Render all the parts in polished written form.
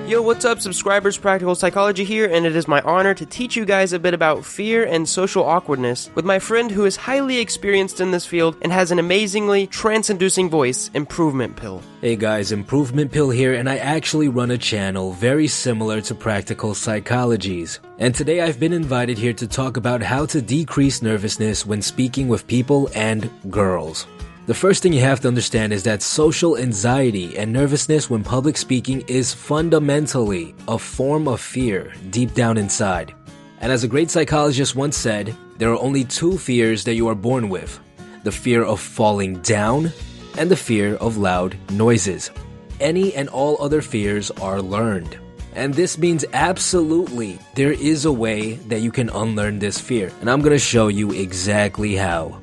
Yo, what's up, subscribers? Practical Psychology here, and it is my honor to teach you guys a bit about fear and social awkwardness with my friend who is highly experienced in this field and has an amazingly trance-inducing voice, ImprovementPill. Hey guys, ImprovementPill here, and I actually run a channel very similar to Practical Psychologies. And today I've been invited here to talk about how to decrease nervousness when speaking with people and girls. The first thing you have to understand is that social anxiety and nervousness when public speaking is fundamentally a form of fear deep down inside. And as a great psychologist once said, there are only two fears that you are born with: the fear of falling down and the fear of loud noises. Any and all other fears are learned. And this means absolutely there is a way that you can unlearn this fear. And I'm going to show you exactly how.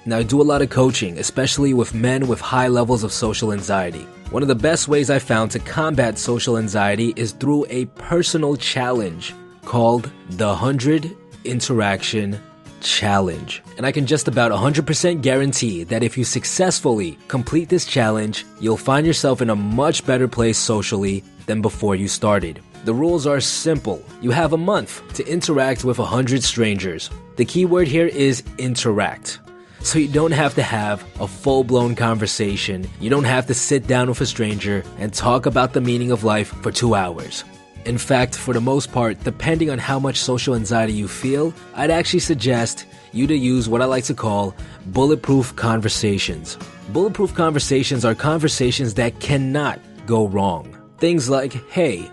Now, I do a lot of coaching, especially with men with high levels of social anxiety. One of the best ways I found to combat social anxiety is through a personal challenge called the 100 Interaction Challenge. And I can just about 100% guarantee that if you successfully complete this challenge, you'll find yourself in a much better place socially than before you started. The rules are simple. You have a month to interact with 100 strangers. The key word here is interact. So you don't have to have a full-blown conversation. You don't have to sit down with a stranger and talk about the meaning of life for 2 hours. In fact, for the most part, depending on how much social anxiety you feel, I'd actually suggest you to use what I like to call bulletproof conversations. Bulletproof conversations are conversations that cannot go wrong. Things like, hey,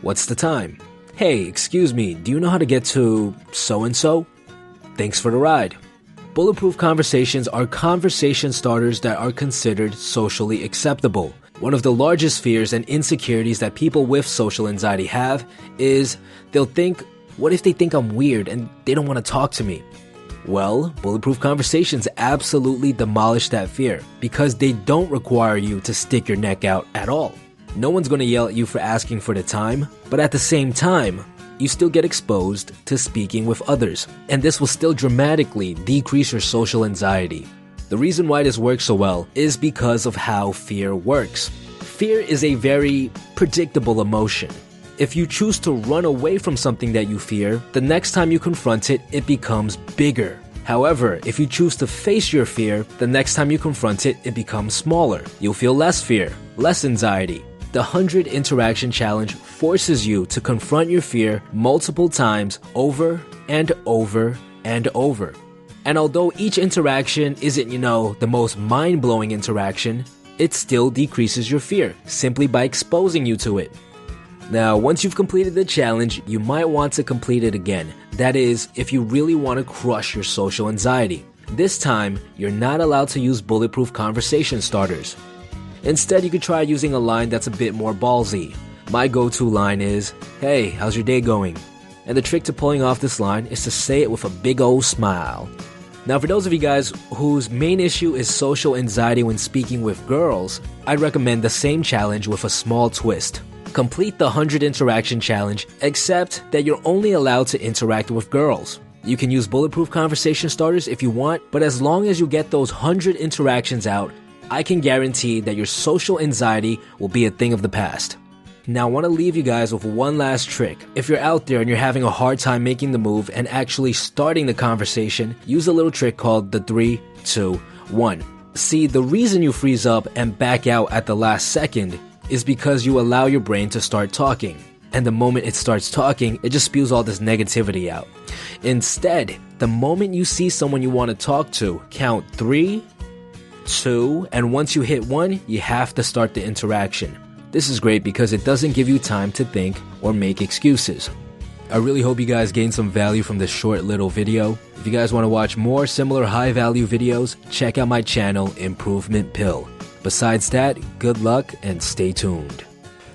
what's the time? Hey, excuse me, do you know how to get to so-and-so? Thanks for the ride. Bulletproof conversations are conversation starters that are considered socially acceptable. One of the largest fears and insecurities that people with social anxiety have is they'll think, what if they think I'm weird and they don't want to talk to me? Well, Bulletproof Conversations absolutely demolish that fear because they don't require you to stick your neck out at all. No one's going to yell at you for asking for the time, but at the same time, you still get exposed to speaking with others, and this will still dramatically decrease your social anxiety. The reason why this works so well is because of how fear works. Fear is a very predictable emotion. If you choose to run away from something that you fear, the next time you confront it, it becomes bigger. However, if you choose to face your fear, the next time you confront it, it becomes smaller. You'll feel less fear, less anxiety. The 100 Interaction Challenge forces you to confront your fear multiple times over and over and over. And although each interaction isn't, the most mind-blowing interaction, it still decreases your fear simply by exposing you to it. Now, once you've completed the challenge, you might want to complete it again. That is, if you really want to crush your social anxiety. This time, you're not allowed to use bulletproof conversation starters. Instead, you could try using a line that's a bit more ballsy. My go-to line is, hey, how's your day going? And the trick to pulling off this line is to say it with a big old smile. Now, for those of you guys whose main issue is social anxiety when speaking with girls, I'd recommend the same challenge with a small twist. Complete the 100 Interaction Challenge, except that you're only allowed to interact with girls. You can use bulletproof conversation starters if you want, but as long as you get those 100 interactions out, I can guarantee that your social anxiety will be a thing of the past. Now, I want to leave you guys with one last trick. If you're out there and you're having a hard time making the move and actually starting the conversation, use a little trick called the 3, 2, 1. See, the reason you freeze up and back out at the last second is because you allow your brain to start talking. And the moment it starts talking, it just spews all this negativity out. Instead, the moment you see someone you want to talk to, count 3, 2, and once you hit 1, you have to start the interaction. This is great because it doesn't give you time to think or make excuses. I really hope you guys gained some value from this short little video. If you guys want to watch more similar high value videos, check out my channel, Improvement Pill. Besides that, good luck and stay tuned.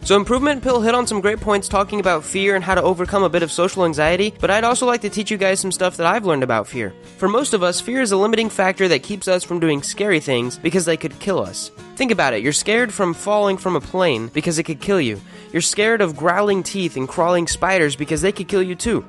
So ImprovementPill hit on some great points talking about fear and how to overcome a bit of social anxiety, but I'd also like to teach you guys some stuff that I've learned about fear. For most of us, fear is a limiting factor that keeps us from doing scary things because they could kill us. Think about it, you're scared from falling from a plane because it could kill you. You're scared of growling teeth and crawling spiders because they could kill you too.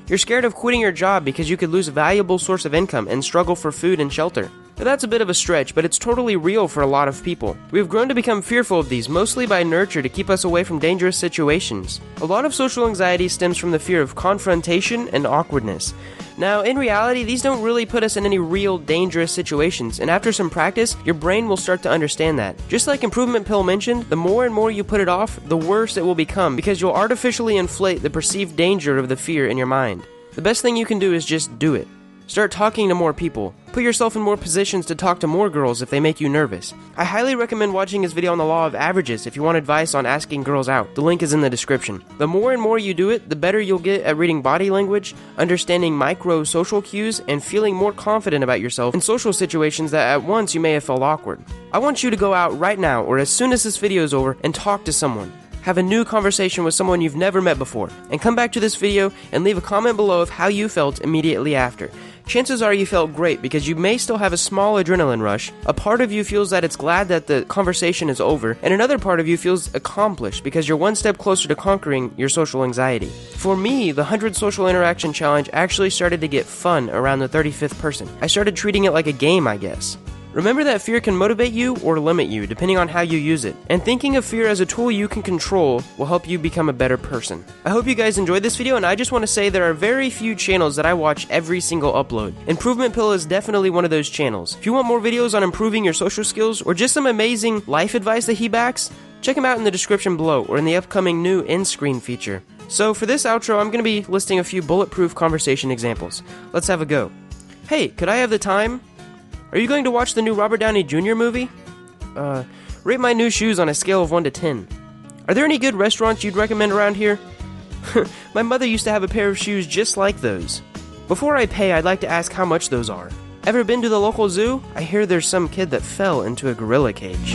You're scared of quitting your job because you could lose a valuable source of income and struggle for food and shelter. That's a bit of a stretch, but it's totally real for a lot of people. We've grown to become fearful of these, mostly by nurture to keep us away from dangerous situations. A lot of social anxiety stems from the fear of confrontation and awkwardness. Now, in reality, these don't really put us in any real dangerous situations, and after some practice, your brain will start to understand that. Just like Improvement Pill mentioned, the more and more you put it off, the worse it will become, because you'll artificially inflate the perceived danger of the fear in your mind. The best thing you can do is just do it. Start talking to more people. Put yourself in more positions to talk to more girls if they make you nervous. I highly recommend watching his video on the law of averages if you want advice on asking girls out. The link is in the description. The more and more you do it, the better you'll get at reading body language, understanding micro social cues, and feeling more confident about yourself in social situations that at once you may have felt awkward. I want you to go out right now or as soon as this video is over and talk to someone. Have a new conversation with someone you've never met before, and come back to this video and leave a comment below of how you felt immediately after. Chances are you felt great because you may still have a small adrenaline rush. A part of you feels that it's glad that the conversation is over, and another part of you feels accomplished because you're one step closer to conquering your social anxiety. For me, the 100 Social Interaction Challenge actually started to get fun around the 35th person. I started treating it like a game, I guess. Remember that fear can motivate you or limit you, depending on how you use it. And thinking of fear as a tool you can control will help you become a better person. I hope you guys enjoyed this video, and I just want to say there are very few channels that I watch every single upload. Improvement Pill is definitely one of those channels. If you want more videos on improving your social skills, or just some amazing life advice that he backs, check him out in the description below, or in the upcoming new in-screen feature. So for this outro, I'm going to be listing a few bulletproof conversation examples. Let's have a go. Hey, could I have the time? Are you going to watch the new Robert Downey Jr. movie? Rate my new shoes on a scale of 1 to 10. Are there any good restaurants you'd recommend around here? My mother used to have a pair of shoes just like those. Before I pay, I'd like to ask how much those are. Ever been to the local zoo? I hear there's some kid that fell into a gorilla cage.